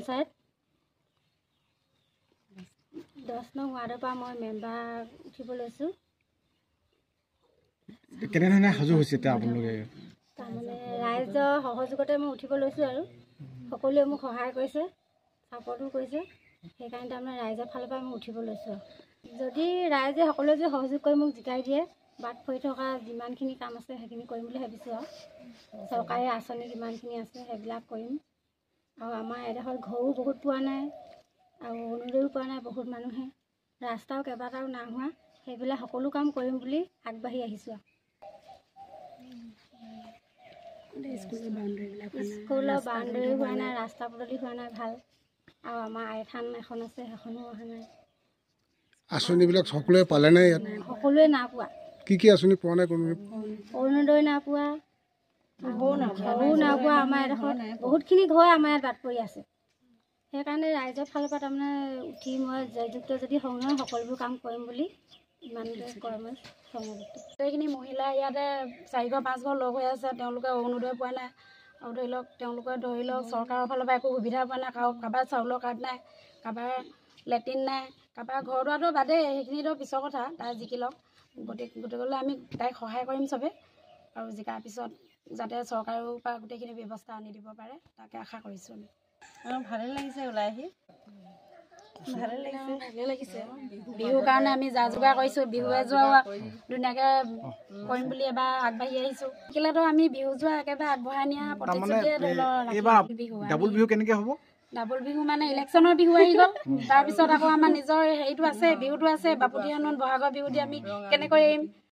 পঞ্চায়ত 10 নং ৱাৰ্ডৰ পৰা মই মেম্বাৰ উঠিব লৈছোঁ। কেনেধৰণে সাজু হৈছে এতিয়া আপোনালোকে? তাৰমানে ৰাইজৰ সহযোগতে মই উঠিব লৈছোঁ আৰু সকলোৱে মোক সহায় কৰিছে, ছাপৰ্টো কৰিছে। সেইকাৰণে তাৰমানে ৰাইজৰ ফালৰ পৰা মই উঠিব লৈছোঁ। যদি ৰাইজে সকলোৱে যদি সহযোগ কৰি মোক জিকাই দিয়ে, বাট পৰি থকা যিমানখিনি কাম আছে সেইখিনি কৰিম বুলি ভাবিছোঁ। আৰু চৰকাৰী আঁচনি যিমানখিনি আছে সেইবিলাক কৰিম। আৰু আমাৰ এডোখৰত ঘৰো বহুত পোৱা নাই আৰু অৰুণোদয়ো পোৱা নাই বহুত মানুহে, ৰাস্তাও কেইবাটাও নাই হোৱা। সেইবিলাক সকলো কাম কৰিম বুলি আগবাঢ়ি আহিছোঁ। স্কুলৰ বাউণ্ডেৰী হোৱা নাই, ৰাস্তা পদূলি হোৱা নাই ভাল। আৰু আমাৰ আইথান এখন আছে, সেইখনো অহা নাই। আঁচনিবিলাক সকলোৱে পালেনে? সকলোৱে নাই পোৱা। কি আঁচনি পোৱা নাই? অৰুণোদয় নাই পোৱা, ঘৰো নাই পোৱা। আমাৰ এডোখৰত বহুতখিনি ঘৰ আমাৰ ইয়াত বাদ পৰি আছে। সেইকাৰণে ৰাইজৰ ফালৰ পৰা তাৰমানে উঠি মই জয়যুক্ত যদি হওঁ নহয়, সকলোবোৰ কাম কৰিম বুলি ইমানটোৱে কয় মই সংযুক্ত। গোটেইখিনি মহিলা ইয়াতে 4 ঘৰ 5 ঘৰ লগ হৈ আছে। তেওঁলোকে অৰুণোদয় পোৱা নাই। আৰু ধৰি লওক তেওঁলোকে চৰকাৰৰ ফালৰ পৰা একো সুবিধা পোৱা নাই। কাৰোবাৰ চাউলৰ কাৰ্ড নাই, কাৰোবাৰ লেট্ৰিন নাই, কাৰোবাৰ ঘৰ দুৱাৰটো বাদেই, সেইখিনিতো পিছৰ কথা। তাই জিকি লওক, গতিকেলৈ আমি তাইক সহায় কৰিম চবেই। আৰু জিকাৰ পিছত যাতে চৰকাৰৰ পৰা গোটেইখিনি ব্যৱস্থা আনি দিব পাৰে, তাকে আশা কৰিছোঁ আমি। ভালেই লাগিছে ওলাই আহি, ভালেই লাগিছে। বিহুৰ কাৰণে আমি যা যোগাৰ কৰিছোঁ। বিহু এযোৰা ধুনীয়াকৈ কৰিম বুলি এবাৰ আগবাঢ়ি আহিছোঁ। শিকিলেতো আমি বিহু যোৰা একেবাৰে আগবঢ়াই নিয়া প্ৰতিশ্ৰুতিয়ে ধৰি লওক। ডাবুল বিহু কেনেকৈ হ'ব? ডাবুল বিহু মানে ইলেকশ্যনৰ বিহু আহি গ'ল, তাৰপিছত আকৌ আমাৰ নিজৰ হেৰিটো আছে, বিহুটো আছে। বাপুতি সাহোন বহাগৰ বিহু দি আমি কেনেকৈ এৰিম?